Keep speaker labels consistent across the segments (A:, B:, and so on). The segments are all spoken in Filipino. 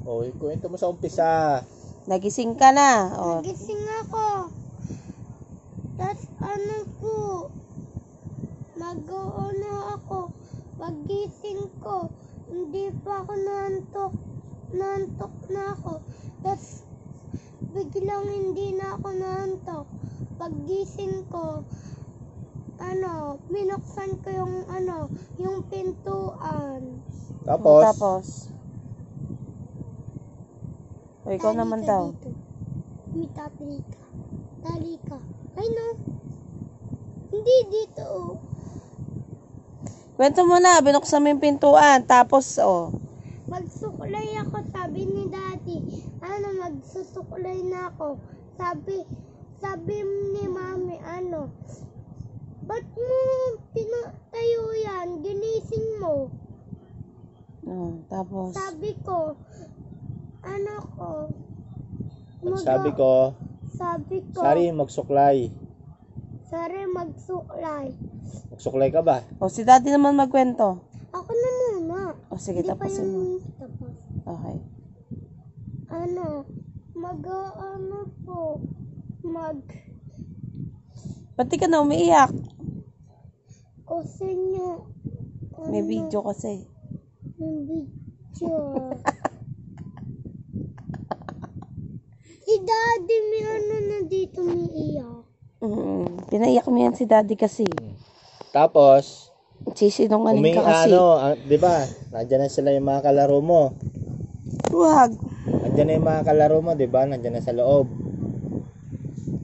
A: O, ikwento mo sa umpisa.
B: Nagising ka na. O.
C: Nagising ako. Tapos ano po, mag-ano ako. Paggising ko, hindi pa ako nantok. Nantok na ako. Tapos biglang hindi na ako nantok. Paggising ko, binuksan ko yung pintuan.
A: Tapos?
B: O, ikaw naman daw.
C: Tali ka. Ay no. Hindi dito.
B: Kwento mo na, binuksan mo yung pintuan. Tapos,
C: Magsuklay ako, sabi ni Daddy. Magsusuklay na ako. Sabi ni Mami, ba't mo pinatayo yan? Ginising mo.
B: Tapos?
C: Sabi ko,
A: Sabi ko, Sari, magsuklay. Magsuklay ka ba?
B: O, si Daddy naman magkwento.
C: Ako na muna.
B: O, sige,
C: Hindi pa
B: tapusin mo.
C: yung tapos.
B: Okay. Ba't di ka na umiiyak?
C: Kasi nyo,
B: May video kasi.
C: may video. Si Daddy may na dito umiiyak.
B: Pinaiyak mo yan si Daddy kasi.
A: Tapos,
B: Sisinungaling ka kasi.
A: di ba? Nandiyan na sila yung mga kalaro mo.
B: Huwag.
A: Nandiyan na yung mga kalaro mo, di ba? Nandiyan na sa loob.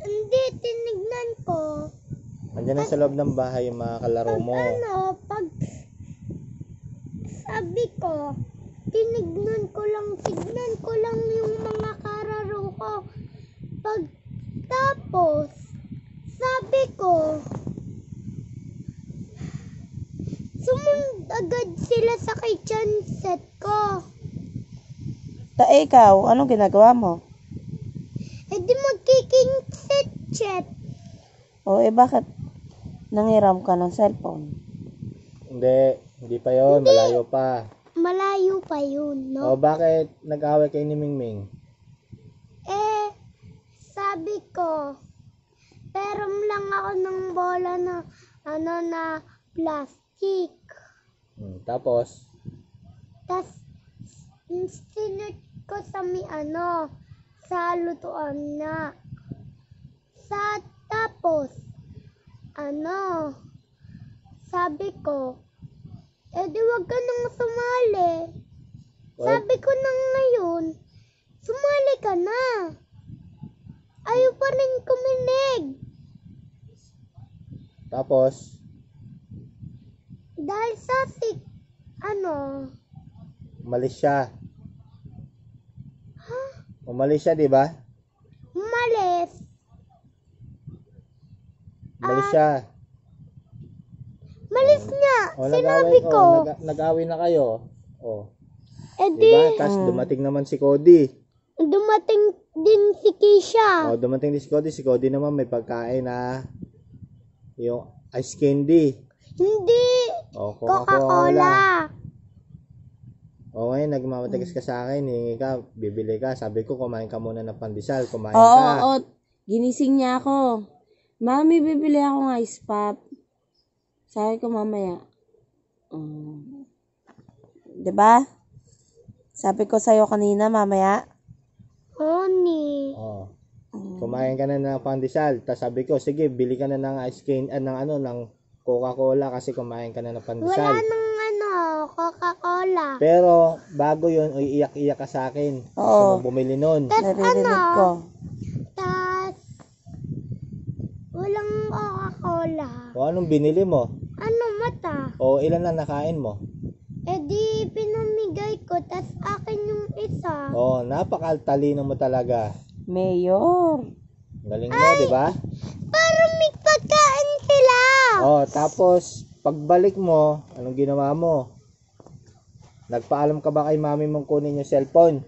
C: Hindi, tinignan ko.
A: Nandiyan na sa loob ng bahay yung mga kalaro mo.
C: Pag sabi ko, tignan ko lang yung mga kararo ko. Pagtapos, sabi ko, sumunod agad sila sa kitchen set ko.
B: Ikaw, anong ginagawa mo?
C: Di magkiking set.
B: O, bakit nangiram ka ng cellphone?
A: Hindi pa yon, malayo pa.
C: Malayo pa yun, no?
A: O, bakit nag-away kayo ni Mingming?
C: Sabi ko, peram lang ako ng bola na, na plastic.
A: Tapos?
C: Tas, sinut ko sa sa lutuan na. Tapos, sabi ko, di wag ka nang sumali. Sabi ko na ngayon, sumali ka na. Ayaw pa rin kuminig.
A: Tapos?
C: Dahil sa
A: umalis siya. Umalis siya, di ba?
C: Umalis
A: siya.
C: Malis niya. Sinabi ko.
A: Nag-away na kayo.
C: Di,
A: Tapos dumating naman si Cody.
C: dumating din si Keisha.
A: Dumating din si Cody. Si Cody naman may pagkain na yung ice candy.
C: Hindi. Coca-Cola.
A: Ngayon, nagmamatigas ka sa akin. Hingi ka, bibili ka. Sabi ko, kumain ka muna ng pandesal. Kumain ka.
B: Oo. Ginising niya ako. Mami, bibili akong ice pop. Sabi ko mamaya. Diba? Sabi ko sa'yo kanina, mamaya.
C: Honey.
A: Kumain ka na ng pandesal. Tapos sabi ko, sige, bili ka na ng ice candy, ng Coca-Cola kasi kumain ka na ng pandesal.
C: Wala nang Coca-Cola.
A: Pero, bago yun, iiyak-iyak ka sa akin. Gusto mo bumili nun.
B: Naririnig ko.
C: Tas, walang Coca-Cola.
A: Anong binili mo?
C: Mata?
A: Ilan na nakain mo?
C: Di pinamigay ko. Tas akin yung isa.
A: Napakatalino mo talaga.
B: Mayor.
A: Galing mo, di ba?
C: Parang may pagkain sila.
A: Tapos, pagbalik mo, anong ginawa mo? Nagpaalam ka ba kay mami mong kunin yung cellphone?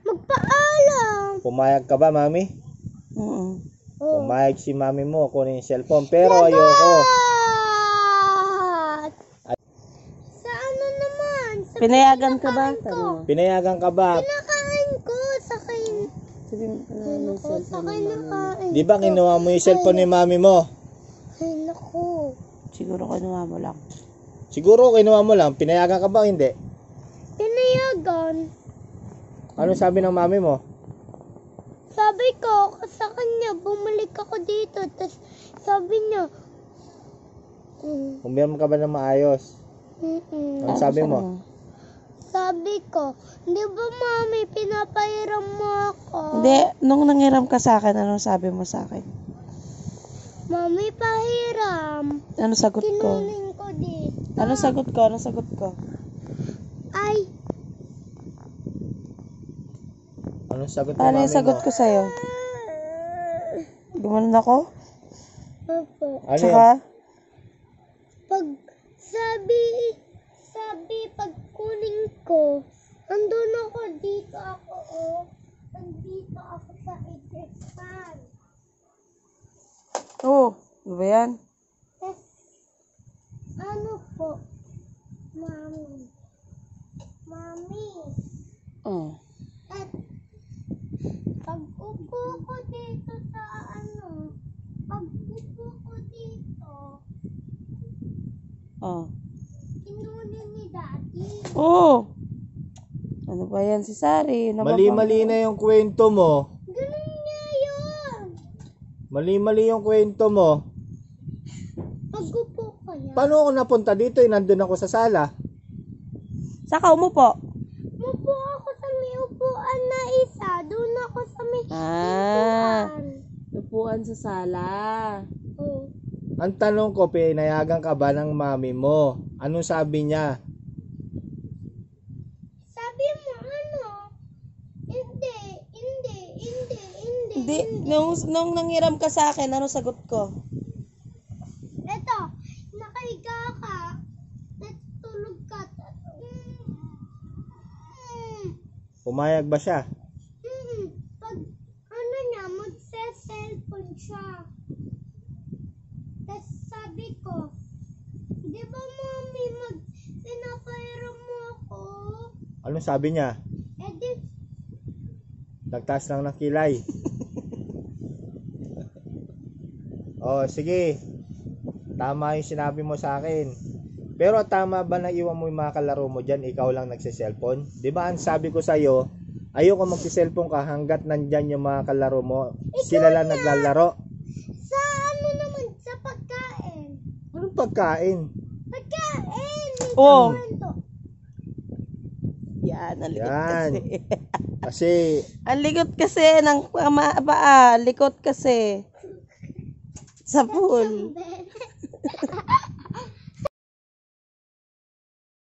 C: Magpaalam.
A: Pumayag ka ba, mami? Pumayag si mami mo kunin yung cellphone. Pero ayoko.
C: Sa naman? Sa
B: Pinayagan ka ba?
A: Pinayagan ka ba?
C: pinakain
B: yung
C: Sa
B: cellphone
C: akin
B: ng
C: na
B: mami mo.
C: kain.
A: Di ba kinuha mo yung cellphone ni mami mo?
C: Ay, naku.
B: Siguro kinuha mo lang.
A: Siguro kinuha mo lang. Pinayagan ka ba o hindi?
C: Pinayagan.
A: Ano sabi ng mami mo?
C: Sabi ko sa kanya, bumalik ako dito. Tapos sabi niya,
A: Umiram ka ba ng maayos? Ano sabi mo?
C: Sabi ko, di ba mami, pinapahiram mo ako?
B: Hindi, nung nangiram ka sa akin, anong sabi mo sa akin?
C: Mami, pahiram.
B: Ano sagot ko?
C: Kinunin ko dito.
B: Ano sagot ko? Ano sagot ko?
C: Ay,
A: Anong sagot ng
B: Paano
A: mami
B: yung sagot
A: mo?
B: ko sa'yo? Gumanon ako?
C: opo.
A: Ano yun?
B: Tsaka?
C: Pag pag kunin ko, andun ako, dito ako, oh. Nandito ako sa isepan.
B: Oo. Ano ba yan?
C: Tapos, ano po, mami? Mami,
B: Oh.
C: at pag upo ko dito sa ano, pag upo ko dito,
B: Oh.
C: kinunin ni Daddy.
B: Oo. Ano ba yan si Sari?
A: Mali-mali na yung kwento mo.
C: Ganun niya yun.
A: Mali-mali yung kwento mo.
C: Pag upo ko yan.
A: Paano ako napunta dito? Nandun ako sa sala.
B: Saka umupo.
C: Mupo ako sa may upuan na isa. Doon ako sa may
B: Ah.
C: upuan.
B: Upuan sa sala.
C: Oh.
A: Ang tanong ko, pinayagan ka ba ng mami mo? Anong sabi niya?
C: Sabi mo ano? Hindi.
B: Hindi. Nung nanghiram ka sa akin, ano sagot ko?
C: Eto, nakahiga ka. Natutulog ka.
A: Pumayag ba siya?
C: Pag ano niya, magse-cellphone siya. Tapos sabi ko, di ba mami, pinapahiram mo ako?
A: Anong sabi niya?
C: Eh di,
A: Nagtaas lang ng kilay. Oh, sige. Tama yung sinabi mo sa akin. Pero tama ba na iwan mo yung mga kalaro mo dyan, ikaw lang nagsiselfon? Di ba ang sabi ko sa'yo, ayoko magsiselfon ka hanggat nandyan yung mga kalaro mo. Sila lang naglalaro.
C: sa ano naman, sa pagkain.
A: Anong pagkain?
C: Pagkain! May
B: Oh.
C: kwento.
B: Yan, ang likot
A: Yan.
B: kasi.
A: Kasi,
B: Ang likot kasi ng paa. Likot kasi. Sa pool.
C: Bebe.